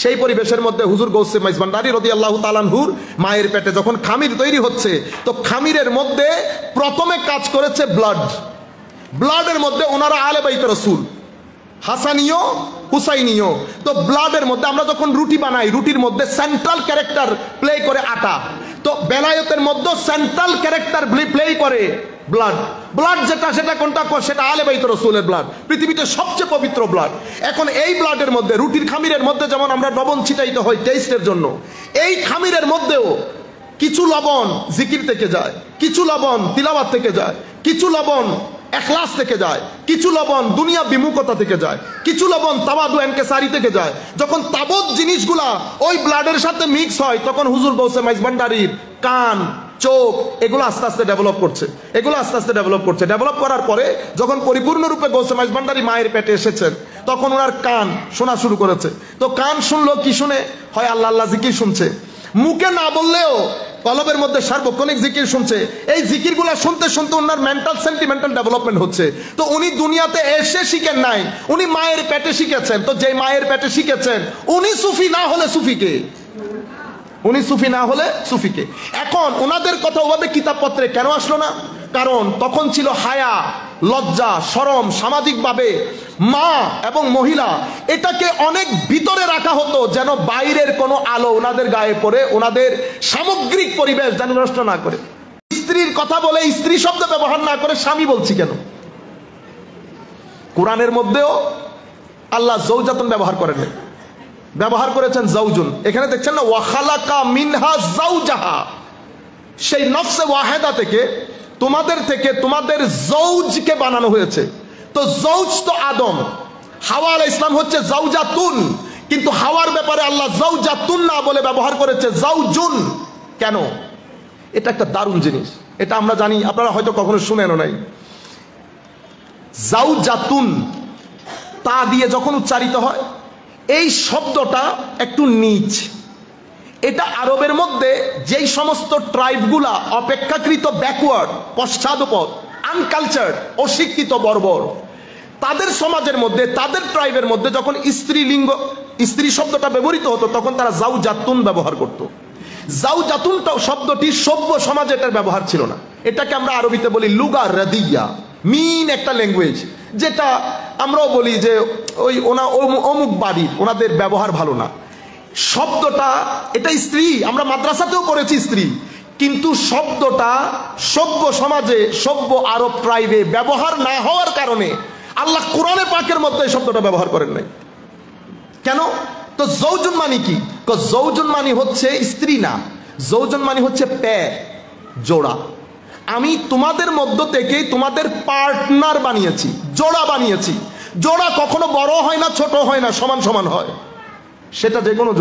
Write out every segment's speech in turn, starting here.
সেই পরিবেশের মধ্যে হুজুর গৌসে মাইজভান্ডারী রাদিয়াল্লাহু তাআলা আনহুর মায়ের পেটে যখন খামির তৈরি হচ্ছে, তো খামিরের মধ্যে প্রথমে কাজ করেছে ব্লাডের মধ্যে ওনারা আলে বাইত রাসূল হাসানীয় হুসাইনীয়। তো ব্লাডের মধ্যে আমরা যখন রুটি বানাই, রুটির মধ্যে সেন্ট্রাল ক্যারেক্টার প্লে করে আটা, তো বেলায়েতের মধ্যে সেন্ট্রাল ক্যারেক্টার প্লে করে ব্লাড যেটা, সেটা কোনটা? সেটা আলে বাইত রাসূলের ব্লাড, পৃথিবীতে সবচেয়ে পবিত্র ব্লাড। এখন এই ব্লাডের মধ্যে, রুটির খামিরের মধ্যে যেমন আমরা লবণ ছিটাইতে হয় টেস্টের জন্য, এই খামিরের মধ্যেও কিছু লবণ জিকির থেকে যায়, কিছু লবণ তিলাওয়াত থেকে যায়, কিছু লবণ ইখলাস থেকে যায়, কিছু লবণ দুনিয়া বিমুখতা থেকে যায়, কিছু লবণ তাওয়াদু ইনকিসারি থেকে যায়। যখন তাবৎ জিনিসগুলা ওই ব্লাডের সাথে মিক্স হয়, তখন হুজুর গৌসে মাইজভান্ডারীর কান, চোখ এগুলো আস্তে আস্তে ডেভেলপ করছে, ডেভেলপ করার পরে যখন পরিপূর্ণরূপে গৌসে মাইজভান্ডারী মায়ের পেটে এসেছেন, তখন ওনার কান শোনা শুরু করেছে। তো কান শুনলো কি শুনে? হয় আল্লাহ আল্লাহ জিকির শুনছে, মুখে না বললেও কলবের মধ্যে সার্বক্ষণিক জিকির শুনছে। এই জিকিরগুলো শুনতে শুনতে ওনার মেন্টাল সেন্টিমেন্টাল ডেভেলপমেন্ট হচ্ছে। তো উনি দুনিয়াতে এসে শিখেন নাই, উনি মায়ের পেটে শিখেছেন। তো যে মায়ের পেটে শিখেছেন, উনি সুফি না হলে সুফিকে, এখন ওনাদের কথা ওভাবে কিতাবপত্রে কেন আসলো না? কারণ তখন ছিল হায়া, লজ্জা, শরম, সামাজিকভাবে মা এবং মহিলা এটাকে অনেক ভিতরে রাখা হতো, যেন বাইরের কোনো আলো ওনাদের গায়ে পড়ে ওনাদের সামগ্রিক পরিবেশ যেন নষ্ট না করে। স্ত্রীর কথা বলে স্ত্রী শব্দ ব্যবহার না করে স্বামী বলছি কেন? কোরআনের মধ্যেও আল্লাহ যৌজাতুন ব্যবহার করেন, ব্যবহার করেছেন জাউজুন। এখানে দেখছেন না, ওয়া খালাকা মিনহা যাওজাহা, সেই নফসে ওয়াহেদা থেকে তোমাদের জৌজকে বানানো হয়েছে। তো জৌজ তো আদম, হাওয়া আলাইহিস সালাম হচ্ছে যাওজাতুন, কিন্তু হাওয়ার ব্যাপারে আল্লাহ যাওজাতুন না বলে ব্যবহার করেছে যাওজুন। কেন? এটা একটা দারুণ জিনিস, এটা আমরা জানি, আপনারা হয়তো কখনো শুনেনও নাই। যাওজাতুন তা দিয়ে যখন উচ্চারিত হয়, এই শব্দটা একটু নিচ। এটা আরবের মধ্যে যেই সমস্ত ট্রাইবগুলা অপেক্ষাকৃত ব্যাকওয়ার্ড, পশ্চাদপদ, আনকালচার্ড, অশিক্ষিত, বর্বর, তাদের সমাজের মধ্যে, তাদের ট্রাইবের মধ্যে যখন স্ত্রীলিঙ্গ, স্ত্রী শব্দটা ব্যবহৃত হতো, তখন তারা যাওজাতুন ব্যবহার করত। যাওজাতুন শব্দটি সভ্য সমাজে এটার ব্যবহার ছিল না। এটাকে আমরা আরবিতে বলি লুগা রাদিয়া, মিন একটা ল্যাঙ্গুয়েজ, যেটা আমরাও বলি যে ওই অমুক বাড়ির, ওনাদের ব্যবহার ভালো না। শব্দটা এটা স্ত্রী, আমরা মাদ্রাসাতেও পড়েছি স্ত্রী, কিন্তু শব্দটা সভ্য সমাজে, সভ্য আরব ট্রাইবে ব্যবহার না হওয়ার কারণে আল্লাহ কোরআনে পাকের মধ্যে এই শব্দটা ব্যবহার করেন নাই। কেন? তো যৌজুন মানে কি? যৌজুন মানে হচ্ছে স্ত্রী না, যৌজুন মানে হচ্ছে প্যার, জোড়া। আমি তোমাদের মধ্য থেকে তোমাদের পার্টনার বানিয়েছি, জোড়া বানিয়েছি। জোড়া কখনো বড় হয় না, ছোট হয় না, সমান সমান হয়। সেটা যে কোনো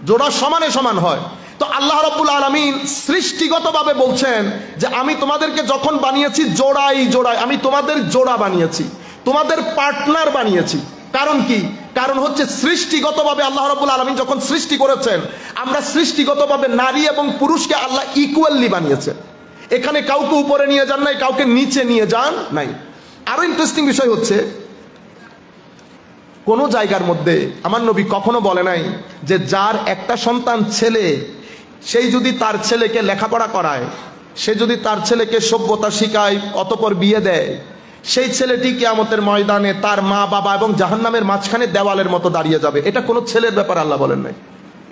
জোড়া সমানে সমান হয়। তো আল্লাহ রাব্বুল আলামিন সৃষ্টিগতভাবে বলছেন যে আমি তোমাদেরকে যখন বানিয়েছি জোড়াই, আমি তোমাদের জোড়া বানিয়েছি, তোমাদের পার্টনার বানিয়েছি। কারণ কি? কারণ হচ্ছে সৃষ্টিগতভাবে আল্লাহ রাব্বুল আলামিন যখন সৃষ্টি করেছেন, আমরা সৃষ্টিগতভাবে নারী এবং পুরুষকে আল্লাহ ইকুয়ালি বানিয়েছেন। এখানে কাউকে উপরে নিয়ে যান নাই, কাউকে নিচে নিয়ে যান নাই। আরো ইন্টারেস্টিং বিষয় হচ্ছে, কোন জায়গার মধ্যে আমার নবী কখনো বলে নাই যে যার একটা সন্তান ছেলে, সেই যদি তার ছেলেকে লেখাপড়া করায়, সে যদি তার ছেলেকে সভ্যতা শিখায়, অতঃপর বিয়ে দেয়, সেই ছেলেটি কিয়ামতের ময়দানে তার মা বাবা এবং জাহান্নামের মাঝখানে দেওয়ালের মতো দাঁড়িয়ে যাবে। এটা কোনো ছেলের ব্যাপার আল্লাহ বলেন নাই,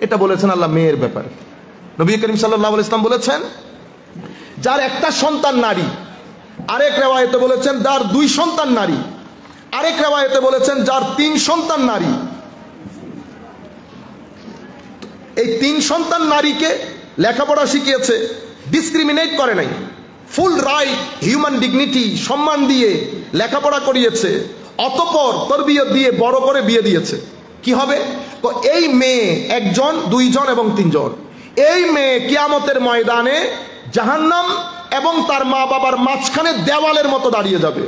এটা বলেছেন আল্লাহ মেয়ের ব্যাপারে। নবী করিম সাল্লাল্লাহু আলাইহি ওয়াসাল্লাম বলেছেন যার একটা সন্তান নারী, আরেক রিওয়ায়াতে বলেছেন যার 2 সন্তান নারী, আরেক রিওয়ায়াতে বলেছেন যার 3 সন্তান নারী। এই 3 সন্তান নারীকে লেখাপড়া শিখিয়েছে, ডিসক্রিমিনেট করে নাই, ফুল রাইট, হিউম্যান ডিগনিটি, সম্মান দিয়ে লেখাপড়া করিয়েছে, অতঃপর তরবিয়ত দিয়ে বড় করে বিয়ে দিয়েছে। কি হবে? তো এই মেয়ে 1 জন, 2 জন এবং 3 জন, এই মেয়ে কিয়ামতের ময়দানে জাহান্নাম এবং তার মা বাবার মাঝখানে দেওয়ালের মতো দাঁড়িয়ে যাবে।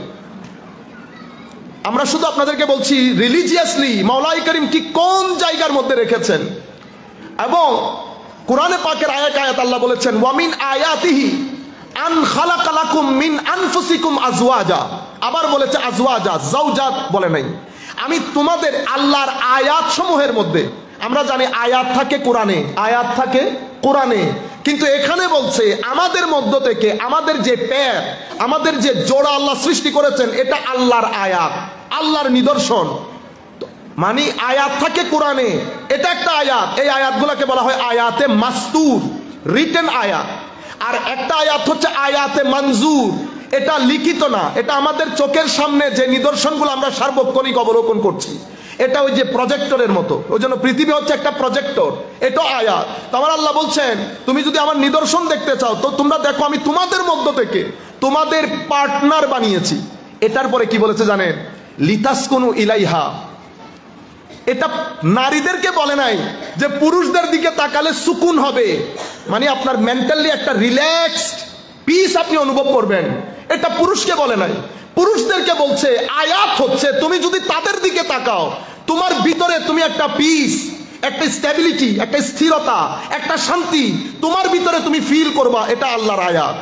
আমরা শুধু আপনাদেরকে বলছি রিলিজিয়াসলি মাওলাই করিম ঠিক কোন জায়গার মধ্যে রেখেছেন। এবং কোরআনে পাকের আয়াত আল্লাহ বলেছেন ওয়ামিন আয়াতিহি আন খালাকা লাকুম মিন আনফুসিকুম আজওয়াজা, আবার বলেছে আজওয়াজা, যাওজাত বলে নাই। আমি তোমাদের আল্লাহর আয়াত সমূহের মধ্যে, আমরা জানি আয়াত থাকে কোরআনে, আয়াত থাকে কোরআনে, কিন্তু এখানে বলছে আমাদের মধ্য থেকে আমাদের যে প্যার, আমাদের যে জোড়া আল্লাহ সৃষ্টি করেছেন, এটা আল্লাহর আয়াত, আল্লাহর নিদর্শন। মানে আয়াত থাকে কোরআনে, এটা একটা আয়াত। এই আয়াতগুলোকে বলা হয় আয়াতে মাস্তুর, রিটেন আয়াত। আর একটা আয়াত হচ্ছে আয়াতে মঞ্জুর, এটা লিখিত না, এটা আমাদের চোখের সামনে যে নিদর্শনগুলো আমরা সার্বক্ষণিক অবলোকন করছি, এটা ওই যে প্রজেক্টরের মতো। ওই জন্য পৃথিবী হচ্ছে একটা প্রজেক্টর, এটা আয়াত। তো আমার আল্লাহ বলছেন তুমি যদি আমার নিদর্শন দেখতে চাও তো তোমরা দেখো আমি তোমাদের মধ্য থেকে তোমাদের পার্টনার বানিয়েছি। এটার পরে কি বলেছে জানেন? লিতাসকুনু ইলাইহা। এটা নারীদেরকে বলে নাই যে পুরুষদের দিকে তাকালে সুকুন হবে, মানে আপনার মেন্টালি একটা রিল্যাক্সড পিস আপনি অনুভব করবেন, এটা পুরুষকে বলে নাই। পুরুষদেরকে বলছে আয়াত হচ্ছে তুমি যদি তাদের দিকে তাকাও তোমার ভিতরে তুমি একটা পিস, একটা স্টেবিলিটি, একটা স্থিরতা, একটা শান্তি তোমার ভিতরে তুমি ফিল করবা, এটা আল্লাহর আয়াত।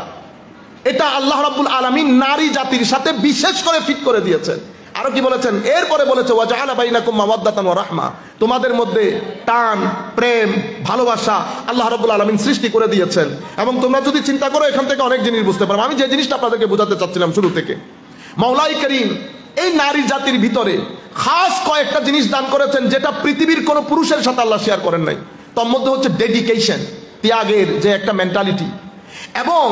এটা আল্লাহ রাব্বুল আলামিন নারী জাতির সাথে বিশেষ করে ফিট করে দিয়েছেন। আরো কি বলেছেন? এরপরে বলেছে ওয়াজআলা বাইনাকুম মাওয়াদ্দাতান ওয়া রাহমা, তোমাদের মধ্যে টান, প্রেম, ভালোবাসা আল্লাহ রাব্বুল আলামিন সৃষ্টি করে দিয়েছেন। এবং তোমরা যদি চিন্তা করো এখান থেকে অনেক জিনিস বুঝতে পারবে। আমি যে জিনিসটা আপনাদেরকে বোঝাতে চাচ্ছিলাম শুরু থেকে, মাওলাই করিম এই নারী জাতির ভিতরে খাস কয়েকটা জিনিস দান করেছেন যেটা পৃথিবীর কোনো পুরুষের সাথে আল্লাহ শেয়ার করেন নাই। তার মধ্যে হচ্ছে ডেডিকেশন, ত্যাগের যে একটা মেন্টালিটি। এবং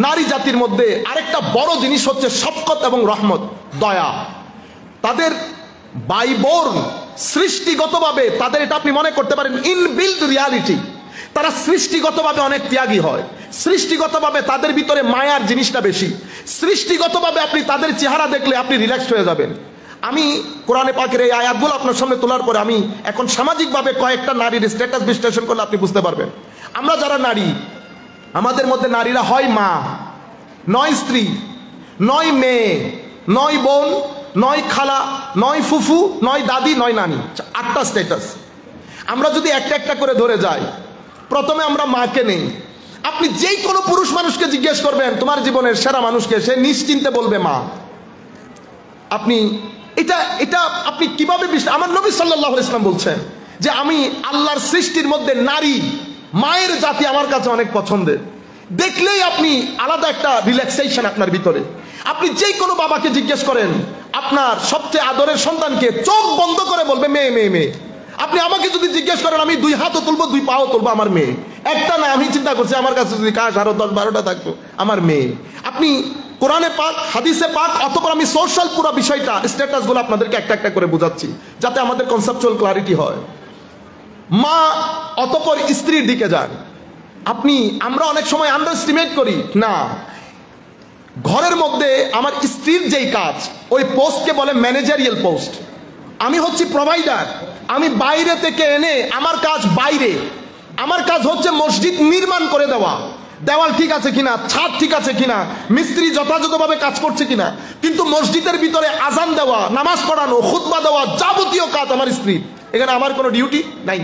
নারী জাতির মধ্যে আরেকটা বড় জিনিস হচ্ছে শফকত এবং রহমত, দয়া। তাদের বাইবর্ন সৃষ্টিগতভাবে তাদের, এটা আপনি মনে করতে পারেন ইনবিল্ড রিয়ালিটি, তারা সৃষ্টিগতভাবে অনেক ত্যাগী হয়, সৃষ্টিগতভাবে তাদের ভিতরে মায়ার জিনিসটা বেশি, সৃষ্টিগতভাবে আপনি তাদের চেহারা দেখলে আপনি রিল্যাক্সড হয়ে যাবেন। আমি কোরআনে পাকের এই আয়াতগুলো আপনার সামনে তোলার পরে আমি এখন সামাজিকভাবে কয়েকটা নারীর স্ট্যাটাস বিশ্লেষণ করলে আপনি বুঝতে পারবেন। আমরা যারা নারী, আমাদের মধ্যে নারীরা হয় মা, নয় স্ত্রী, নয় মেয়ে, নয় বোন, নয় খালা, নয় ফুফু, নয় দাদি, নয় নানি, 8টা স্ট্যাটাস। আমরা যদি একটা একটা করে ধরে যাই, প্রথমে আমরা মাকে নেই। আপনি যেই কোনো পুরুষ মানুষকে জিজ্ঞেস করবেন তোমার জীবনের সেরা মানুষকে, সে নিশ্চিন্তে বলবে মা। আপনি এটা এটা আপনি কিভাবে আমার নবী সাল্লাল্লাহু আলাইহি ওয়াসাল্লাম বলছেন যে আমি আল্লাহর সৃষ্টির মধ্যে নারী, মায়ের জাতি আমার কাছে অনেক পছন্দের। দেখলেই আপনি আলাদা একটা রিল্যাক্সেশন আপনার ভিতরে। আপনি যেই কোনো বাবাকে জিজ্ঞেস করেন আপনার সবচেয়ে আদরের সন্তানকে, চোখ বন্ধ করে বলবে মেয়ে মেয়ে মেয়ে। আপনি আমাকে যদি জিজ্ঞেস করেন আমি 2 হাতও তুলবো 2 পাও তুলবো, আমার মেয়ে। একটা না, আমি চিন্তা করছি আমার কাছে যদি কাজ আরো 10-12টা থাকতো, আমার মেয়ে। আপনি কোরআনে পাক, হাদিসে পাক, অতঃপর আমি সোশ্যাল পুরো বিষয়টা স্ট্যাটাসগুলো আপনাদেরকে একটা একটা করে বোঝাচ্ছি যাতে আমাদের কনসেপচুয়াল ক্লারিটি হয়। মা, অতঃপর স্ত্রীর দিকে যান। আমরা অনেক সময় আন্ডারএস্টিমেট করি না, ঘরের মধ্যে আমার স্ত্রীর যেই কাজ, ওই পোস্টকে বলে ম্যানেজারিয়াল পোস্ট। আমি হচ্ছি প্রোভাইডার, আমি বাইরে থেকে এনে আমার কাজ বাইরে। আমার কাজ হচ্ছে মসজিদ নির্মাণ করে দেওয়া, দেওয়াল ঠিক আছে কিনা, ছাদ ঠিক আছে কিনা, মিস্ত্রি যথাযথভাবে কাজ করছে কিনা। কিন্তু মসজিদের ভিতরে আজান দেওয়া, নামাজ পড়ানো, খুতবা দেওয়া, যাবতীয় কাজ আমার স্ত্রী। এখানে আমার কোনো ডিউটি নাই।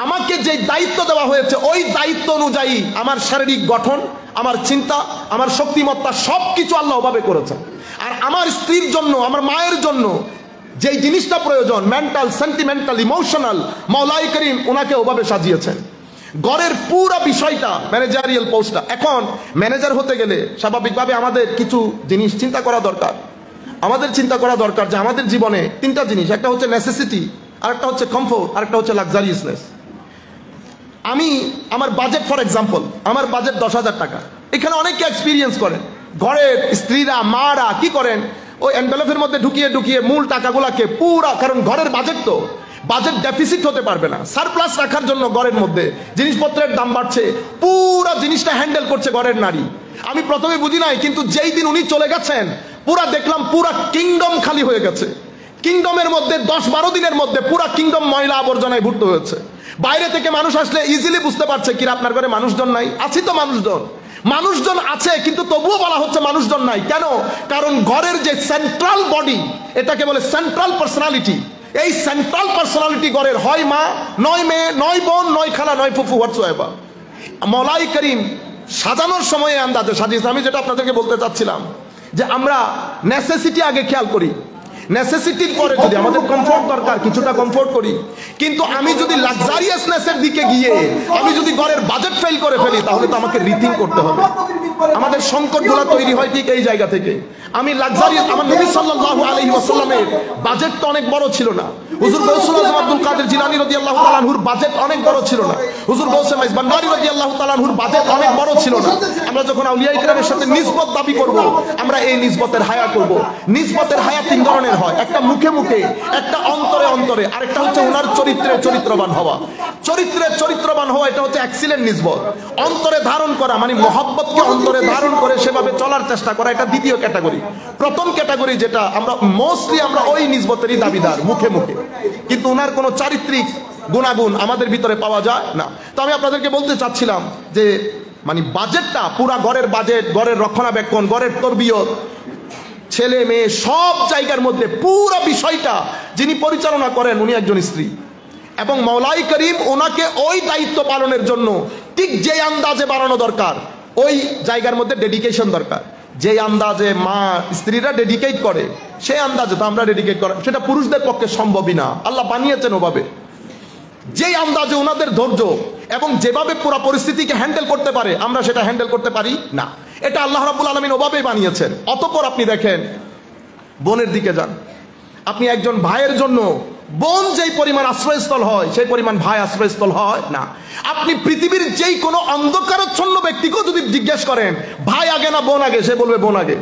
আমাকে যে দায়িত্ব দেওয়া হয়েছে ওই দায়িত্ব অনুযায়ী আমার শারীরিক গঠন, আমার চিন্তা, আমার শক্তিমত্তা সবকিছু আল্লাহ ওভাবে করেছেন। আর আমার স্ত্রীর জন্য, আমার মায়ের জন্য যেই জিনিসটা প্রয়োজন, মেন্টাল, সেন্টিমেন্টাল, ইমোশনাল, মাওলাই করিম ওনাকে ওভাবে সাজিয়েছেন। ঘরের পুরো বিষয়টা ম্যানেজারিয়াল পোস্টটা। এখন ম্যানেজার হতে গেলে স্বাভাবিকভাবে আমাদের কিছু জিনিস চিন্তা করা দরকার। আমাদের চিন্তা করা দরকার যে আমাদের জীবনে 3টা জিনিস, একটা হচ্ছে নেসেসিটি, আরেকটা হচ্ছে কমফোর্ট, আরেকটা হচ্ছে লাক্সারিয়াসনেস। আমার বাজেট, ফর এক্সাম্পল আমার বাজেট 10,000 টাকা। এখানে অনেকে এক্সপিরিয়েন্স করেন, ঘরের স্ত্রীরা, মারা কি করেন, ওই এনভেলপের মধ্যে ঢুকিয়ে ঢুকিয়ে মূল টাকাগুলাকে পুরা, কারণ ঘরের বাজেট তো, বাজেট ডেফিসিট হতে পারবে না, সারপ্লাস রাখার জন্য ঘরের মধ্যে জিনিসপত্রের দাম বাড়ছে, পুরা জিনিসটা হ্যান্ডেল করছে ঘরের নারী। আমি প্রথমে বুঝি নাই, কিন্তু যেই দিন উনি চলে গেছেন পুরা দেখলাম পুরা কিংডম খালি হয়ে গেছে। কিংডমের মধ্যে 10-12 দিনের মধ্যে পুরা কিংডম ময়লা আবর্জনায় ভর্তি হয়েছে। বাইরে থেকে মানুষ আসলে ইজিলি বুঝতে পারছে কি আপনার ঘরে মানুষজন নাই। আছি তো মানুষজন আছে, কিন্তু তবুও বলা হচ্ছে মানুষজন নাই। কেন? কারণ ঘরের যে সেন্ট্রাল বডি, এটাকে বলে সেন্ট্রাল পার্সোনালিটি, এই সেন্ট্রাল পার্সোনালিটি ঘরের হয় মা, নয় মেয়ে, নয় বোন, নয় খালা, নয় ফুফু, হোয়াটসোএভার। মাওলাই করিম সাজানোর সময়ে আন্দাজে সাজিয়েছে। আমি যেটা আপনাদেরকে বলতে চাচ্ছিলাম যে আমরা নেসেসিটি আগে খেয়াল করি, নেসেসিটির পরে যদি আমাদের কমফোর্ট দরকার, কিছুটা কমফোর্ট করি। কিন্তু আমি যদি লাক্সারিয়াসনেসের দিকে গিয়ে আমি যদি ঘরের বাজেট ফেল করে ফেলি, তাহলে তো আমাকে রিথিং করতে হবে। আমাদের সংকটগুলো তৈরি হয় ঠিক এই জায়গা থেকে। আমি লাক্সারিয়াস, আমার নবী সাল্লাল্লাহু আলাইহি ওয়াসাল্লামের বাজেট তো অনেক বড় ছিল না। হুজুর গৌসুল আজম আব্দুল কাদের জিলানী রাদিয়াল্লাহু তাআলা আনহুর বাজেট অনেক বড় ছিল না। হুজুর গৌসে মাইজ বান্দারী রাদিয়াল্লাহু তাআলা আনহুর বাজেট অনেক বড় ছিল না। আমরা যখন আউলিয়া ইকরামের সাথে নিসবত দাবি করব, আমরা এই নিসবতের হায়া করব। নিসবতের হায়া তিন ধরনের হয়, একটা মুখে মুখে, একটা অন্তরে অন্তরে, আরেকটা হচ্ছে ওনার চরিত্রে চরিত্রবান হওয়া। চরিত্রে চরিত্রবান হওয়া এটা হচ্ছে এক্সিলেন্ট নিসবত। অন্তরে ধারণ করা মানে মহব্বতকে অন্তরে ধারণ করে সেভাবে চলার চেষ্টা করা, এটা দ্বিতীয় ক্যাটাগরি। প্রথম ক্যাটাগরি যেটা আমরা মোস্টলি আমরা ওই নিসবতেরই দাবিদার মুখে মুখে, কিন্তু ওনার কোনো চারিত্রিক গুণাগুণ আমাদের ভিতরে পাওয়া যায় না। তো আমি আপনাদেরকে বলতে চাচ্ছিলাম যে মানে বাজেটটা, পুরা ঘরের বাজেট, ঘরের রক্ষণাবেক্ষণ, ঘরের তরবিয়ত, ছেলে মেয়ে সব জায়গার মধ্যে পুরো বিষয়টা যিনি পরিচালনা করেন উনি একজন স্ত্রী, এবং মাওলাই করিম ওনাকে ওই দায়িত্ব পালনের জন্য ঠিক যে আন্দাজে বাড়ানো দরকার, ওই জায়গার মধ্যে ডেডিকেশন দরকার। যে আন্দাজে মা স্ত্রীরা ডেডিকেট করে সেই আন্দাজে তো আমরা ডেডিকেট করা, সেটা পুরুষদের পক্ষে সম্ভবই না। আল্লাহ বানিয়েছেন ওভাবে, যেই আন্দাজে ওনাদের ধৈর্য এবং যেভাবে পুরো পরিস্থিতিকে হ্যান্ডেল করতে পারে আমরা সেটা হ্যান্ডেল করতে পারি না। এটা আল্লাহ রাব্বুল আলামিন ওভাবেই বানিয়েছেন। অতঃপর আপনি দেখেন বোনের দিকে যান, আপনি একজন ভাইয়ের জন্য বোন যেই পরিমাণ আশ্রয়স্থল হয় সেই পরিমাণ ভাই আশ্রয়স্থল হয় না। আপনি পৃথিবীর যেই কোনো অন্ধকারাচ্ছন্ন ব্যক্তিকেও যদি জিজ্ঞেস করেন ভাই আগে না বোন আগে, সে বলবে বোন আগে।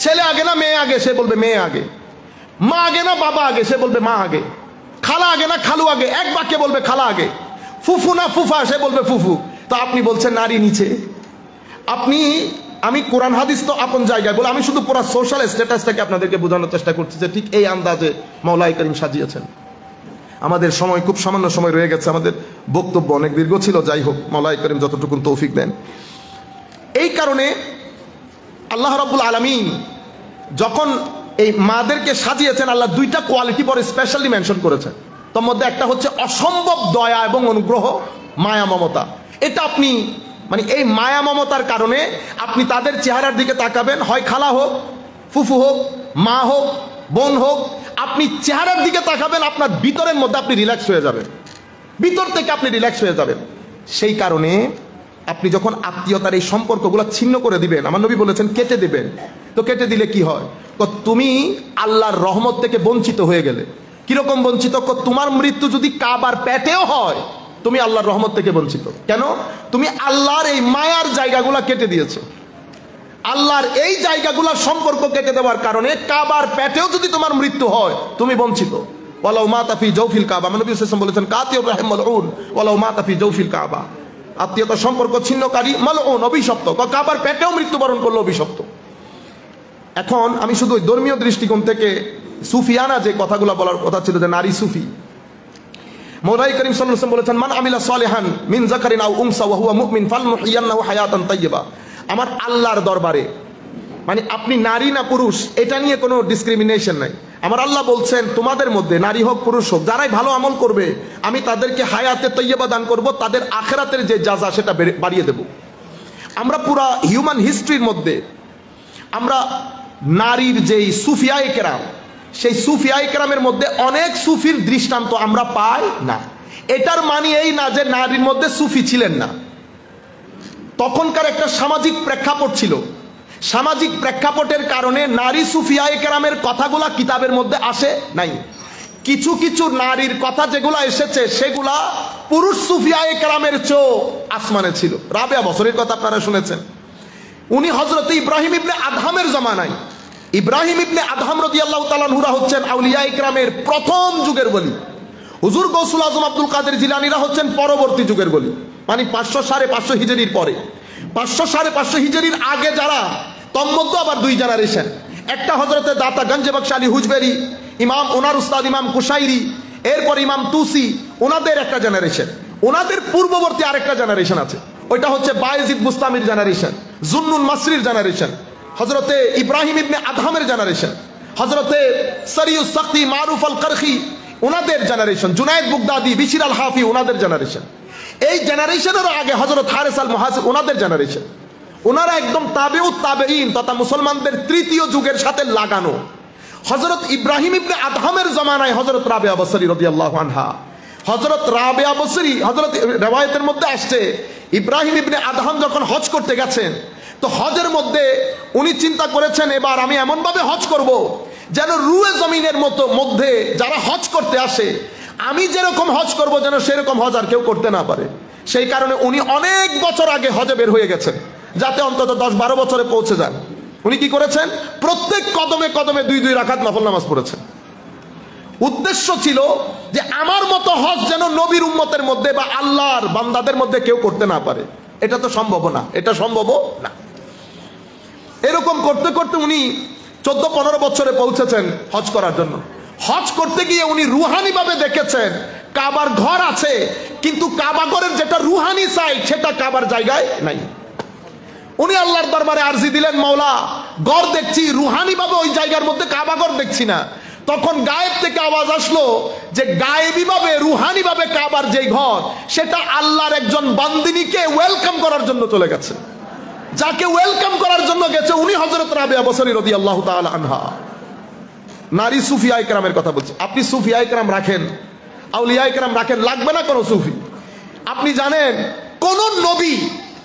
ছেলে আগে না মেয়ে আগে, সে বলবে মেয়ে আগে। মা আগে না বাবা আগে, সে বলবে মা আগে। খালা আগে না খালু আগে, এক বাক্যে বলবে খালা আগে। ফুফু না ফুফা, সে বলবে ফুফু। তো আপনি বলছেন নারী নিচে। আমি কোরআন হাদিস তো আপন জায়গায় বলে, আমি শুধু পুরো সোশ্যাল স্ট্যাটাসটাকে আপনাদেরকে বোঝানোর চেষ্টা করছি যে ঠিক এই আন্দাজে মাওলাই করিম সাজিয়েছেন। আমাদের সময় খুব সামান্য সময় রয়ে গেছে, আমাদের বক্তব্য অনেক দীর্ঘ ছিল। যাই হোক, মাওলাই করিম যতটুকুন তৌফিক দেন। এই কারণে আল্লাহ রাব্বুল আলামিন যখন এই মাদেরকে সাজিয়েছেন, আল্লাহ দুইটা কোয়ালিটি পরে স্পেশালি মেনশন করেছেন। তার মধ্যে একটা হচ্ছে অসম্ভব দয়া এবং অনুগ্রহ, মায়া মমতা। এটা আপনি মানে এই মায়া মমতার কারণে আপনি তাদের চেহারার দিকে তাকাবেন, হয় খালা হোক, ফুফু হোক, মা হোক, বোন হোক, আপনি চেহারার দিকে তাকাবেন, আপনার ভিতরের মধ্যে আপনি রিল্যাক্স হয়ে যাবেন, ভিতর থেকে আপনি রিল্যাক্স হয়ে যাবেন। সেই কারণে আপনি যখন আত্মীয়তার এই সম্পর্কগুলো ছিন্ন করে দিবেন, আমার নবী বলেছেন কেটে দিবেন। তো কেটে দিলে কি হয়? তুমি আল্লাহর রহমত থেকে বঞ্চিত হয়ে গেলে। কিরকম বঞ্চিত? তোমার মৃত্যু যদি কাবার পেটেও হয়, তুমি আল্লাহর রহমত থেকে বঞ্চিত। কেন? তুমি আল্লাহর এই মায়ার জায়গাগুলো কেটে দিয়েছো। আল্লাহর এই জায়গাগুলোর সম্পর্ক কেটে দেওয়ার কারণে কাবার পেটেও যদি তোমার মৃত্যু হয়, তুমি বঞ্চিত। ওয়ালাউ মাতা ফি জাওফিল কাবা, নবী সাল্লাল্লাহু আলাইহি ওয়াসাল্লাম বলেছেন কাতিউর রাহিম মালউন ওয়ালাউ মাতা ফি জাওফিল কাবা। আত্মীয়তার সম্পর্ক ছিন্নকারী মালউন, অভিশপ্ত। কাবার পেটেও মৃত্যুবরণ করলো, অভিশপ্ত। এখন আমি শুধু ধর্মীয় দৃষ্টিকোণ থেকে সুফিয়ানা যে কথাগুলো বলার কথা ছিল, যে নারী সুফি, মাওলাই করিম সাল্লাল্লাহু আলাইহি ওয়াসাল্লাম বলেছেন মান আমিলা সালিহান মিন যাকারিন আও উনসা ওয়া হুয়া মুমিন ফালনুহইয়ান্নাহু হায়াতান তাইয়্যিবা। আমার আল্লাহর দরবারে মানে আপনি নারী না পুরুষ এটা নিয়ে কোনো ডিসক্রিমিনেশন নাই। আমার আল্লাহ বলছেন তোমাদের মধ্যে নারী হোক পুরুষ হোক যারাই ভালো আমল করবে আমি তাদেরকে হায়াতে তাইয়্যিবা দান করব, তাদের আখিরাতের যে জাযা সেটা বাড়িয়ে দেব। আমরা পুরা হিউম্যান হিস্ট্রির মধ্যে আমরা নারীর যেই সুফিয়ায়ে কেরাম, সেই সুফিয়ায়ে কেরামের মধ্যে অনেক সুফির দৃষ্টান্ত আমরা পাই না। এটার মানে এই না যে নারীর মধ্যে সুফি ছিলেন না। তখনকার একটা সামাজিক প্রেক্ষাপট ছিল, সামাজিক প্রেক্ষাপটের কারণে নারী সুফিয়ায়ে কেরামের কথাগুলা কিতাবের মধ্যে আসে নাই। কিছু কিছু নারীর কথা যেগুলা এসেছে সেগুলা পুরুষ সুফিয়ায়ে কেরামের চেয়েও আসমানে ছিল। রাবেয়া বসরির কথা আপনারা শুনেছেন। উনি হযরত ইব্রাহিম ইবনে আদহামের জামানায়, ইব্রাহিম ইবনে আদহাম রাদিয়াল্লাহু তাআলা আনহুরা হচ্ছেন আউলিয়া ইকরামের প্রথম যুগের বলি। হুজুর গৌসুল আজম আব্দুল কাদের জিলানীরা হচ্ছেন পরবর্তী যুগের বলি, মানে 500-550 হিজরির পরে। 500-550 হিজরির আগে যারা, তন্মধ্যে আবার দুই জেনারেশন। একটা হযরতে দাতা গঞ্জে বখশ আলী হুজবেরি, ইমাম ওনার উস্তাদ ইমাম কুশাইরি, এরপর ইমাম তুসি, ওনাদের একটা জেনারেশন। ওনাদের পূর্ববর্তী আরেকটা জেনারেশন আছে, ওইটা হচ্ছে বায়েজিদ বুস্তামির জেনারেশন, জুন্নুল মাসরির জেনারেশন, হযরতে ইব্রাহিম ইবনে আদহামের জেনারেশন, হযরতে সরিউস সাকতি মারুফ আল করখি ওনাদের জেনারেশন, জুনায়েদ বুগদাদি, বিশির আল হাফি ওনাদের জেনারেশন। এই জেনারেশনের আগে হযরত হারিস আল মুহাসিব ওনাদের জেনারেশন। ওনারা একদম তাবেউত তাবেঈন তথা মুসলমানদের তৃতীয় যুগের সাথে লাগানো। হযরত ইব্রাহিম ইবনে আদহামের জামানায় হযরত রাবেয়া বসরি রাদিয়াল্লাহু আনহা, হযরত রাবেয়া বসরি, হযরত রিওয়ায়াতের মধ্যে আসছে ইব্রাহিম ইবনে আদহাম যখন হজ করতে গেছেন, তো হজের মধ্যে উনি চিন্তা করেছেন এবার আমি এমন ভাবে হজ করব যেন রুয়ে জমিনের মধ্যে যারা হজ করতে আসে আমি যেরকম হজ করব যেন সেরকম হজ আর কেউ করতে না পারে। সেই কারণে উনি অনেক বছর আগে হজে বের হয়ে গেছেন, যাতে অন্তত 10-12 বছরে পৌঁছে যান। উনি কি করেছেন? প্রত্যেক কদমে কদমে 2-2 রাকাত নফল নামাজ পড়েছেন। উদ্দেশ্য ছিল যে আমার মতো হজ যেন নবীর উম্মতের মধ্যে বা আল্লাহর বান্দাদের মধ্যে কেউ করতে না পারে। এটা তো সম্ভব না, এটা সম্ভব না। এরকম করতে করতে উনি 14-15 বছরে পৌঁছেছেন হজ করার জন্য। হজ করতে গিয়ে উনি রুহানি ভাবে দেখেছেন কাবার ঘর আছে, কিন্তু কাবা ঘরের যেটা রুহানি সাইড সেটা কাবার জায়গায় নাই। উনি আল্লাহর দরবারে আরজি দিলেন, মাওলা ঘর দেখছি রুহানি ভাবে ওই জায়গার মধ্যে কাবা ঘর দেখছি না। তখন গায়েব থেকে আওয়াজ আসলো যে গায়েবী ভাবে রুহানি ভাবে কাবার যেই ঘর সেটা আল্লাহর একজন বান্দিনীকে ওয়েলকাম করার জন্য চলে গেছে। যাকে ওয়েলকাম করার জন্য গেছে উনি হযরত রাবেয়া বসরি রাদিয়াল্লাহু তাআলা আনহা। নারী সুফিয়া ইকরামের কথা বলছি। আপনি সুফিয়া ইকরাম রাখেন, আউলিয়া ইকরাম রাখেন, লাগবে না কোনো সুফি। আপনি জানেন কোন নবী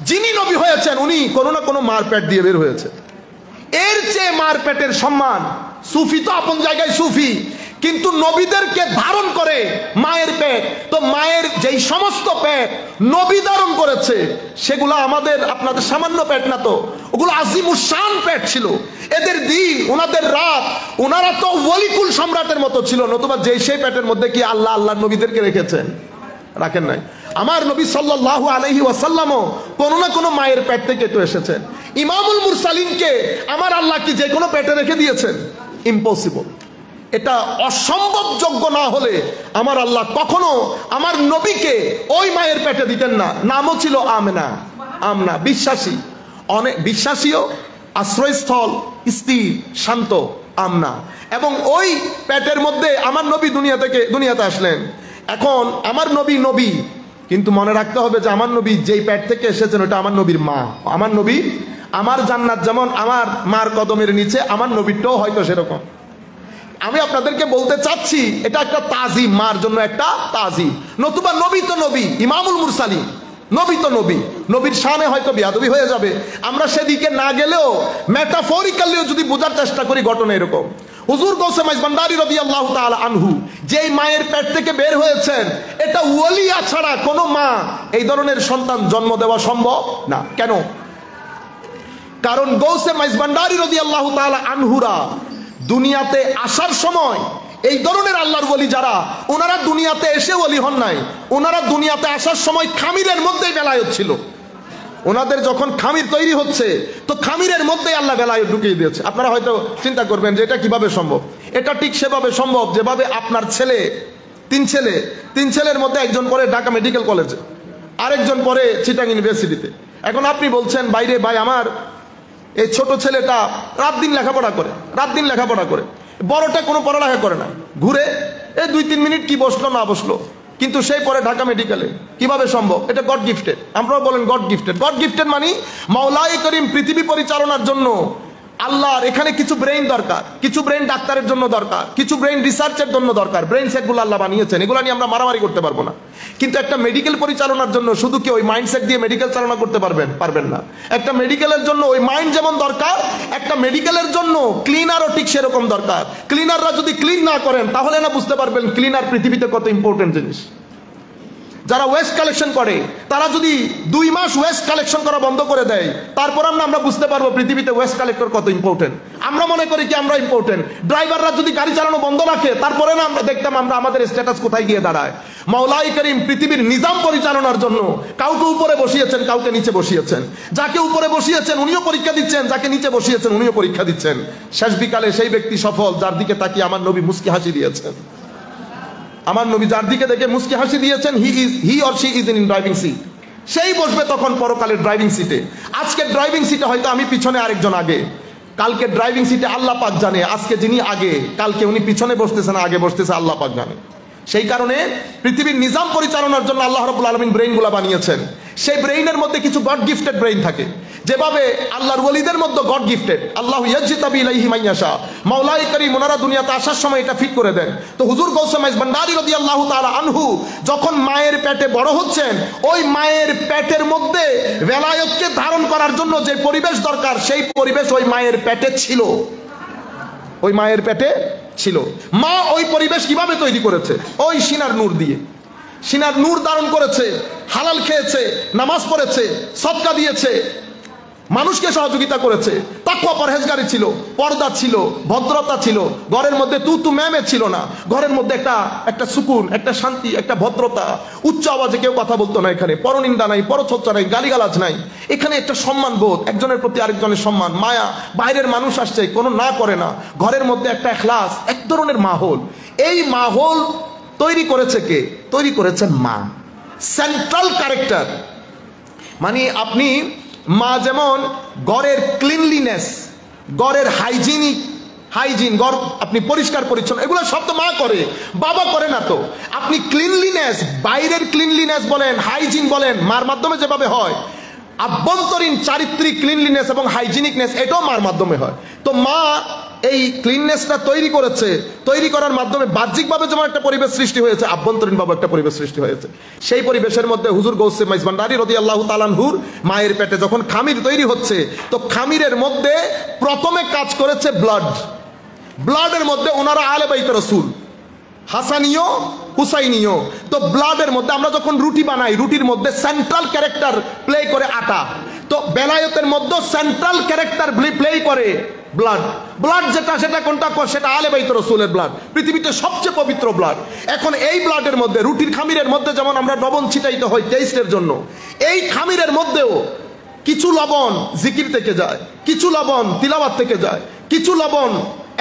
যিনি নবী হয়েছেন উনি কোনো না কোনো মারপেট দিয়ে বের হয়েছে। এর চেয়ে মারপেটের সম্মান, সুফি তো আপন জায়গায় সুফি, কিন্তু নবীদেরকে ধারণ করে মায়ের পেট, তো মায়ের যেই সমস্ত পেট নবী ধারণ করেছে সেগুলো আমাদের আপনাদের সামান্য পেট না, তো ওগুলো আজিমুশান পেট ছিল। এদের দিন, ওনাদের রাত, ওনারা তো ওয়ালিকুল সম্রাটের মতো ছিল, নতুবা যেই সেই পেটের মধ্যে কি আল্লাহ আল্লাহর নবীদেরকে রেখেছেন? রাখেন নাই। আমার নবী সাল্লাল্লাহু আলাইহি ওয়াসাল্লামও কোনো না কোনো মায়ের পেট থেকে তো এসেছেন। ইমামুল মুরসালিনকে আমার আল্লাহ কি যে কোনো পেটে রেখে দিয়েছেন? ইম্পসিবল। এটা অসম্ভবযোগ্য না হলে আমার আল্লাহ কখনো আমার নবীকে ওই মায়ের পেটে দিতেন না। নামও ছিল আমেনা, আমনা, বিশ্বাসী, অনেক বিশ্বাসীও, আশ্রয়স্থল স্থির শান্ত আমনা। এবং ওই পেটের মধ্যে আমার নবী দুনিয়াতে আসলেন। এখন আমার নবী নবী, কিন্তু মনে রাখতে হবে যে আমার নবী যেই পেট থেকে এসেছেন ওটা আমার নবীর মা। আমার নবী, আমার জান্নাত যেমন আমার মার কদমের নিচে, আমার নবীটাও হয়তো সেরকম। আমি আপনাদেরকে বলতে চাচ্ছি এটা একটা তাজিম, মার জন্য একটা তাজিম। নতুবা নবী তো নবী, ইমামুল মুরসালিন, নবী তো নবী, নবীর শানে হয়তো বিয়াদবি হয়ে যাবে। আমরা সেদিকে না গেলেও মেটাফরিক্যালিও যদি বোঝার চেষ্টা করি ঘটনা এরকম। হুজুর গৌসে মাইজবান্ডারি রাদিয়াল্লাহু তাআলা আনহু যেই মায়ের পেট থেকে বের হয়েছেন, এটা ওলিয়া ছাড়া কোনো মা এই ধরনের সন্তান জন্ম দেওয়া সম্ভব না। কেন? কারণ গৌসে মাইজবান্ডারি রাদিয়াল্লাহু তাআলা আনহুরা দুনিয়াতে আসার সময় এই ধরনের আল্লাহর ওলি যারা, ওনারা দুনিয়াতে এসে ওলি হন নাই, ওনারা দুনিয়াতে আসার সময় খামিরের মধ্যেই বেলায়েত ছিল। ওনাদের যখন খামির তৈরি হচ্ছে তো খামিরের মধ্যেই আল্লাহ বেলায়েত ঢুকিয়ে দিয়েছে। আপনারা হয়তো চিন্তা করবেন যে এটা কিভাবে সম্ভব। এটা ঠিক সেভাবে সম্ভব যেভাবে আপনার তিন ছেলের মধ্যে একজন পড়ে ঢাকা মেডিকেল কলেজে, আরেকজন পড়ে চিটাং ইউনিভার্সিটিতে। এখন আপনি বলছেন বাইরে ভাই আমার এই ছোট ছেলেটা রাত দিন লেখাপড়া করে, বড়টা কোনো পড়ালেখা করে না, ঘুরে এই 2-3 মিনিট কি বসলো না বসলো, কিন্তু সেই পরে ঢাকা মেডিকেলে। কিভাবে সম্ভব? এটা গড গিফটেড। আমরাও বলেন গড গিফটেড মানে মাওলাই করিম পৃথিবী পরিচালনার জন্য আল্লাহর এখানে কিছু ব্রেইন দরকার, কিছু ব্রেইন ডাক্তারের জন্য দরকার, কিছু ব্রেইন রিসার্চের জন্য দরকার। ব্রেইন সেটগুলো আল্লাহ বানিয়েছেন, এগুলো নিয়ে আমরা মারামারি করতে পারবো না। কিন্তু একটা মেডিকেল পরিচালনার জন্য শুধু কি ওই মাইন্ডসেট দিয়ে মেডিকেল চালনা করতে পারবেন না। একটা মেডিকেলের জন্য ওই মাইন্ড যেমন দরকার, একটা মেডিকেলের জন্য ক্লিনারও ঠিক সেরকম দরকার। ক্লিনাররা যদি ক্লিন না করেন তাহলে না বুঝতে পারবেন ক্লিনার পৃথিবীতে কত ইম্পর্টেন্ট জিনিস। যারা ওয়েস্ট কালেকশন করে তারা যদি 2 মাস ওয়েস্ট কালেকশন করা বন্ধ করে দেয়, তারপর আমরা বুঝতে পারবো পৃথিবীতে ওয়েস্ট কালেক্টর কত ইম্পর্টেন্ট। আমরা মনে করি কি আমরা ইম্পর্টেন্ট। ড্রাইভাররা যদি গাড়ি চালানো বন্ধ রাখে তারপরে না আমরা দেখতাম আমাদের স্ট্যাটাস কোথায় গিয়ে দাঁড়ায়। মাওলাই করিম পৃথিবীর নিজাম পরিচালনার জন্য কাউকে উপরে বসিয়েছেন, কাউকে নিচে বসিয়েছেন। যাকে উপরে বসিয়েছেন উনিও পরীক্ষা দিচ্ছেন, যাকে নিচে বসিয়েছেন উনিও পরীক্ষা দিচ্ছেন। শেষ বিকালে সেই ব্যক্তি সফল যার দিকে তাকিয়ে আমার নবী মুস্কি হাসি দিয়েছেন। আমার নবী যার দিকে দেখে মুস্কি হাসি দিয়েছেন, he or she is in driving seat, সেই বসবে তখন পরকালের ড্রাইভিং সিটে। আজকে ড্রাইভিং সিটে হয়তো আমি পিছনে, আরেকজন আগে। কালকে ড্রাইভিং সিটে আল্লাহ পাক জানে আজকে যিনি আগে, কালকে উনি পিছনে বসতেছেন আগে বসতেছে আল্লাহ পাক জানে। সেই কারণে পৃথিবীর নিজাম পরিচালনার জন্য আল্লাহ রাব্বুল আলামিন ব্রেইনগুলো বানিয়েছেন। সেই ব্রেইনের মধ্যে কিছু গড গিফটেড ব্রেইন থাকে, যেভাবে আল্লাহর ওলিদের মধ্যে গড গিফটেড, আল্লাহু ইয়াজতাবি ইলাইহি মান ইয়াশা, মাওলাই কারীম ওনারা দুনিয়াতে আসার সময় এটা ফিট করে দেন। তো হুজুর গৌসে মাইজ ভান্ডারী রাদিয়াল্লাহু তাআলা আনহু যখন মায়ের পেটে বড় হচ্ছেন, ওই মায়ের পেটের মধ্যে বেলায়েতকে ধারণ করার জন্য যে পরিবেশ দরকার সেই পরিবেশ ওই মায়ের পেটে ছিল, ওই মায়ের পেটে ছিল। মা ওই পরিবেশ কিভাবে তৈরি করেছে? ওই সিনার নূর দিয়ে। সিনার নূর ধারণ করেছে, হালাল খেয়েছে, নামাজ পড়েছে, সদকা দিয়েছে, মানুষকে সহযোগিতা করেছে, তাকওয়া পরহেজগারি ছিল, পর্দা ছিল, ভদ্রতা ছিল, ঘরের মধ্যে তু ম্যামে ছিল না, ঘরের মধ্যে একটা সুকুন, একটা শান্তি, একটা ভদ্রতা, উচ্চ আওয়াজে কেউ কথা বলতো না, এখানে পরনিন্দা নাই, পরচর্চা নাই, গালিগালাজ নাই, এখানে একটা সম্মান বোধ, একজনের প্রতি আরেকজনের সম্মান, মায়া, বাইরের মানুষ আসছে কোনো না করে না, ঘরের মধ্যে একটা ইখলাস, এক ধরনের মাহৌল। এই মাহৌল তৈরি করেছে কে? তৈরি করেছেন মা। সেন্ট্রাল ক্যারেক্টার, মানে আপনি মা যেমন ঘরের ক্লিনলিনেস, ঘরের হাইজিন, ঘর আপনি পরিষ্কার পরিচ্ছন্ন, এগুলো সব তো মা করে, বাবা করে না। তো আপনি ক্লিনলিনেস, বাইরের ক্লিনলিনেস বলেন, হাইজিন বলেন, মার মাধ্যমে যেভাবে হয়, আভ্যন্তরীণ চারিত্রিক ক্লিনলিনেস এবং হাইজিনিকনেস এটাও মার মাধ্যমে হয়। তো মা এই ক্লিননেসটা তৈরি করেছে, তৈরি করার মাধ্যমে বাহ্যিকভাবে যেমন একটা পরিবেশ সৃষ্টি হয়েছে, আভ্যন্তরীণভাবে একটা পরিবেশ সৃষ্টি হয়েছে। সেই পরিবেশের মধ্যে হুজুর গৌসে মাইজ ভান্ডারী রাদিয়াল্লাহু তাআলা আনহুর মায়ের পেটে যখন খামির তৈরি হচ্ছে, তো খামিরের মধ্যে প্রথমে কাজ করেছে ব্লাডের মধ্যে ওনারা আলে বাইতে রাসূল, হাসানীয় হুসাইনীয়। তো ব্লাডের মধ্যে আমরা যখন রুটি বানাই, রুটির মধ্যে সেন্ট্রাল ক্যারেক্টার প্লে করে আটা, তো বেলায়েতের মধ্যে সেন্ট্রাল ক্যারেক্টার প্লে করে ব্লাড যেটা, সেটা কোনটা? সেটা আলে বাইত রাসূলের ব্লাড, পৃথিবীতে সবচেয়ে পবিত্র ব্লাড। এখন এই ব্লাডের মধ্যে, রুটির খামিরের মধ্যে যেমন আমরা লবণ ছিটাইতে হয় টেস্টের জন্য, এই খামিরের মধ্যেও কিছু লবণ জিকির থেকে যায়, কিছু লবণ তিলাওয়াত থেকে যায়, কিছু লবণ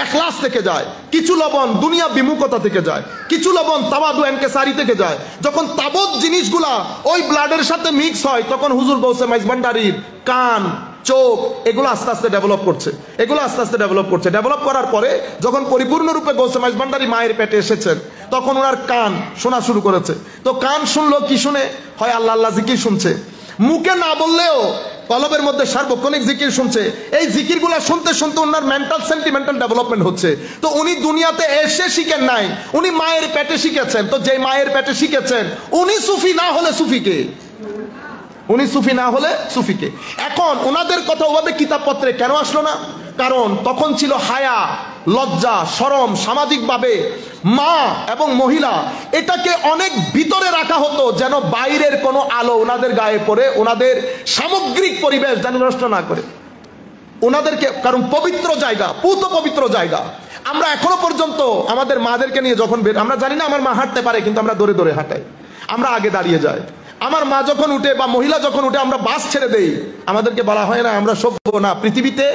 ইখলাস থেকে যায়, কিছু লবণ দুনিয়া বিমুখতা থেকে যায়, কিছু লবণ তাওয়াদু ইনকিসারি থেকে যায়। যখন তাবৎ জিনিসগুলা ওই ব্লাডের সাথে মিক্স হয়, তখন হুজুর গৌসে মাইজ ভান্ডারীর কান, চোখ, এগুলো আস্তে আস্তে ডেভেলপ করছে, ডেভেলপ করার পরে যখন পরিপূর্ণরূপে গৌসে মাইজ ভান্ডারী মায়ের পেটে এসেছেন, তখন ওনার কান শোনা শুরু করেছে। তো কান শুনলো কি শুনে? হয় আল্লাহ আল্লাহ জিকির শুনছে, মুখে না বললেও কলবের মধ্যে সার্বক্ষণিক জিকির শুনছে। এই জিকিরগুলো শুনতে শুনতে ওনার মেন্টাল সেন্টিমেন্টাল ডেভেলপমেন্ট হচ্ছে। তো উনি দুনিয়াতে এসে শিখেন নাই, উনি মায়ের পেটে শিখেছেন। তো যে মায়ের পেটে শিখেছেন, উনি সুফি না হলে সুফিকে, উনি সুফি না হলে সুফিকে। এখন ওনাদের কথা ওভাবে কিতাবপত্রে কেন আসলো না? কারণ তখন ছিল হায়া, লজ্জা, শরম, সামাজিকভাবে মা এবং মহিলা এটাকে অনেক ভিতরে রাখা হতো, যেন বাইরের কোনো আলো ওনাদের গায়ে পড়ে ওনাদের সামগ্রিক পরিবেশ যেন নষ্ট না করে ওনাদেরকে। কারণ পবিত্র জায়গা, পুত পবিত্র জায়গা। আমরা এখনো পর্যন্ত আমাদের মাদেরকে নিয়ে যখন আমরা জানি না আমার মা হাঁটতে পারে, কিন্তু আমরা দৌড়ে দৌড়ে হাঁটাই, আমরা আগে দাঁড়িয়ে যাই। আমার মা যখন উঠে বা মহিলা যখন উঠে, আমরা বাস ছেড়ে দেই। আমাদেরকে বলা হয় না আমরা সভ্য না। পৃথিবীতে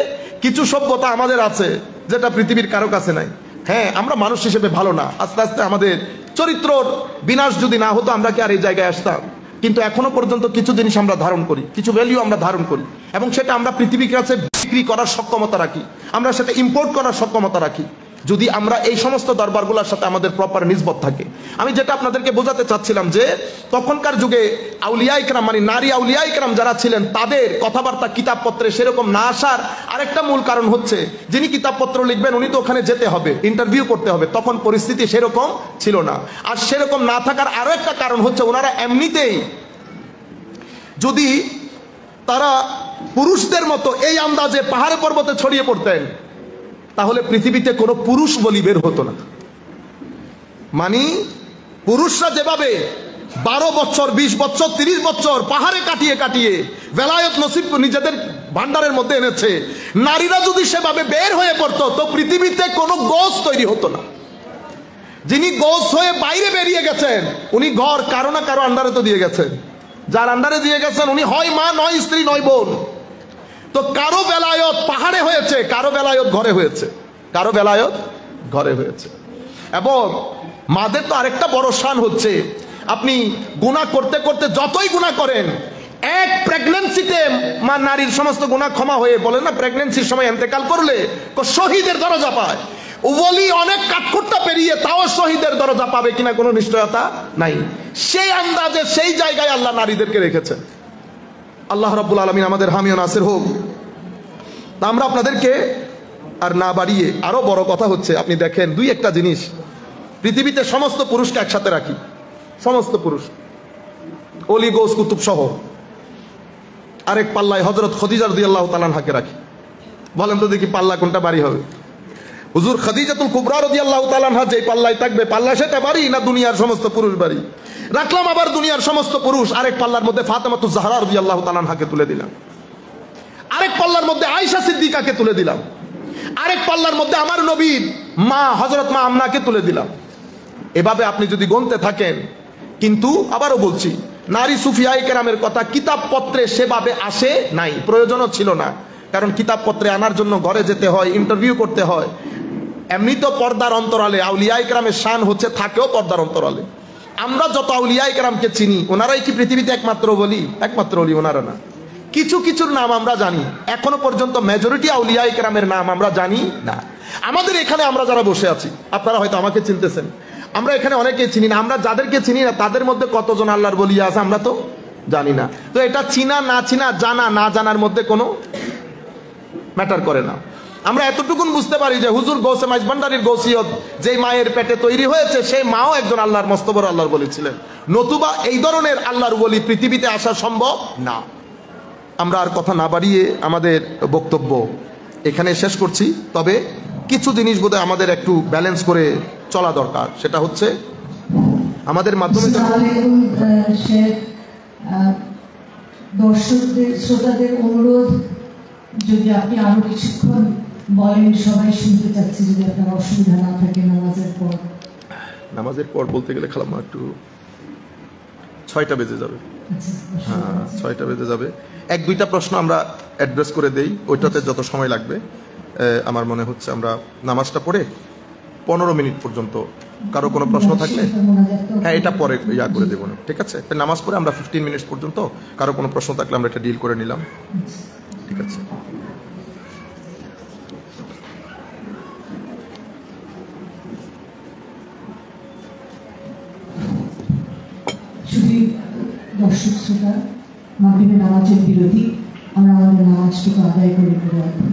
কিছু সভ্যতা আমাদের আছে যেটা পৃথিবীর কারো কাছে নাই। হ্যাঁ, আমরা মানুষ হিসেবে ভালো না, আস্তে আস্তে আমাদের চরিত্রর বিনাশ যদি না হতো, আমরা কি আর এই জায়গায় আসতাম? কিন্তু এখনো পর্যন্ত কিছু জিনিস আমরা ধারণ করি, কিছু ভ্যালু আমরা ধারণ করি, এবং সেটা আমরা পৃথিবীর কাছে বিক্রি করার সক্ষমতা রাখি, আমরা সেটা ইম্পোর্ট করার সক্ষমতা রাখি, যদি আমরা এই সমস্ত দরবারগুলোর সাথে আমাদের প্রপার নিসবত থাকে। আমি যেটা আপনাদেরকে বোঝাতে চাচ্ছিলাম যে তখনকার যুগে আউলিয়া ইকরাম, মানে নারী আউলিয়া ইকরাম যারা ছিলেন, তাদের কথাবার্তা কিতাবপত্রে সেরকম না আসার আরেকটা মূল কারণ হচ্ছে, যিনি কিতাবপত্র লিখবেন উনি তো ওখানে যেতে হবে, ইন্টারভিউ করতে হবে। তখন পরিস্থিতি সেরকম ছিল না। আর সেরকম না থাকার আরো একটা কারণ হচ্ছে, ওনারা এমনিতেই যদি তারা পুরুষদের মতো এই আন্দাজে পাহাড়ে পর্বতে ছড়িয়ে পড়তেন, তাহলে পৃথিবীতে কোনো পুরুষ বলি বের হতো না। মানে পুরুষরা যেভাবে 12 বছর, 20 বছর, 30 বছর পাহাড়ে কাটিয়ে কাটিয়ে বেলায়েত নসিব নিজেদের ভান্ডারের মধ্যে এনেছে, নারীরা যদি সেভাবে বের হয়ে পড়তো, তো পৃথিবীতে কোনো গোস তৈরি হতো না। যিনি গোস হয়ে বাইরে বেরিয়ে গেছেন, উনি ঘর কারো না কারো আন্ডারে তো দিয়ে গেছেন। যার আন্ডারে দিয়ে গেছেন, উনি হয় মা, নয় স্ত্রী, নয় বোন। তো কারো বেলায়ত পাহাড়ে হয়েছে, কারো বেলায়ত ঘরে হয়েছে, কারো বেলায়ত ঘরে হয়েছে। এবং মাদের তো আরেকটা বড় শান হচ্ছে, আপনি গুনাহ করতে করতে যতই গুনাহ করেন, এক প্রেগন্যান্সিতে মা নারীর সমস্ত গুনাহ ক্ষমা হয়ে, বলে না প্রেগন্যান্সির সময় ইন্তেকাল করলে শহীদের দরজা পায়। ওলি অনেক কাঠখুট্টা পেরিয়ে তাও শহীদের দরজা পাবে কিনা কোনো নিশ্চয়তা নাই। সেই আন্দাজে সেই জায়গায় আল্লাহ নারীদেরকে রেখেছেন। আল্লাহ রাব্বুল আলামিন আমাদের হামি ও নাসির হোক। তা আমরা আপনাদেরকে আর না বাড়িয়ে, আরো বড় কথা হচ্ছে, আপনি দেখেন দুই একটা জিনিস, পৃথিবীতে সমস্ত পুরুষকে একসাথে রাখি, সমস্ত পুরুষ, অলি গৌস কুতুব সহ, আরেক পাল্লায় হযরত খাদিজা রাদিয়াল্লাহু তাআলা আনহাকে রাখি। বলেন তো দেখি পাল্লা কোনটা বাড়ি হবে? হুজুর খাদিজাতুল কুবরা রাদিয়াল্লাহু তাআলা আনহা যেই পাল্লায় থাকবে, পাল্লা সেটা বাড়ি না দুনিয়ার সমস্ত পুরুষ বাড়ি? রাখলাম আবার দুনিয়ার সমস্ত পুরুষ, আরেক পাল্লার মধ্যে ফাতেমাতুজ জাহরা রাদিয়াল্লাহু তাআলা আনহাকে তুলে দিলাম, আরেক পাল্লার মধ্যে আয়েশা সিদ্দিকাকে তুলে দিলাম, আরেক পাল্লার মধ্যে আমার নবীর মা হযরত মা আমনাকে তুলে দিলাম। এভাবে আপনি যদি গুনতে থাকেন, কিন্তু আবারও বলছি, নারী সুফিয়ায়ে কেরামের কথা কিতাবপত্রে সেভাবে আসে নাই, প্রয়োজনও ছিল না। কারণ কিতাবপত্রে আনার জন্য ঘরে যেতে হয়, ইন্টারভিউ করতে হয়। এমনি তো পর্দার অন্তরালে আউলিয়ায়ে কেরামের শান হচ্ছে থাকেও পর্দার অন্তরালে। আমরা যত আউলিয়ায়ে কেরামকে চিনি, ওনারাই কি পৃথিবীতে একমাত্র বলি? একমাত্র বলি ওনারা না। কিছু কিছুর নাম আমরা জানি, এখনো পর্যন্ত মেজরিটি আউলিয়ায়ে কেরামের নাম আমরা জানি না। আমাদের এখানে আমরা যারা বসে আছি, আপনারা হয়তো আমাকে চিনতেছেন, আমরা এখানে অনেকেই চিনি না। আমরা যাদেরকে চিনি না তাদের মধ্যে কতজন আল্লাহর ওলি আছে আমরা তো জানি না। তো এটা চিনা না চিনা, জানা না জানার মধ্যে কোনো ম্যাটার করে না। আমরা এতটুকুন বুঝতে পারি যে হুজুর গৌসে মাইজভান্ডারীর গৌসিয়ত যেই মায়ের পেটে তৈরি হয়েছে, সেই মাও একজন আল্লাহর মস্ত বড় আল্লাহর ওলি ছিলেন, নতুবা এই ধরনের আল্লাহর ওলি পৃথিবীতে আসা সম্ভব না। আমরা আর কথা না বাড়িয়ে আমাদের বক্তব্য এখানে শেষ করছি। তবে কিছু জিনিস বোধহয় আমাদের একটু ব্যালেন্স করে চলা দরকার। সেটা হচ্ছে আমাদের মাধ্যমে দর্শকদের শ্রোতাদের অনুরোধ, যদি আপনি আরো কিছুক্ষণ বলেন, সবাই শুনতে চাচ্ছি, যদি আপনার অসুবিধা না থাকে। নামাজের পর বলতে গেলে খালাম্মা একটু 6টা বেজে যাবে। হ্যাঁ, 6টা বেজে যাবে। এক দুইটা প্রশ্ন আমরা অ্যাড্রেস করে দেই, ওইটাতে যত সময় লাগবে। আমার মনে হচ্ছে আমরা নামাজটা পড়ে 15 মিনিট পর্যন্ত কারো কোনো প্রশ্ন থাকলে, হ্যাঁ এটা পরে ইয়া করে দেবো না, ঠিক আছে? নামাজ পড়ে আমরা 15 মিনিট পর্যন্ত কারো কোনো প্রশ্ন থাকলে আমরা এটা ডিল করে নিলাম, ঠিক আছে? দর্শক শ্রোতা, মাগরিবের নামাজের বিরতি, আমরা আমাদের নামাজটুকু আদায় করে রাখবো।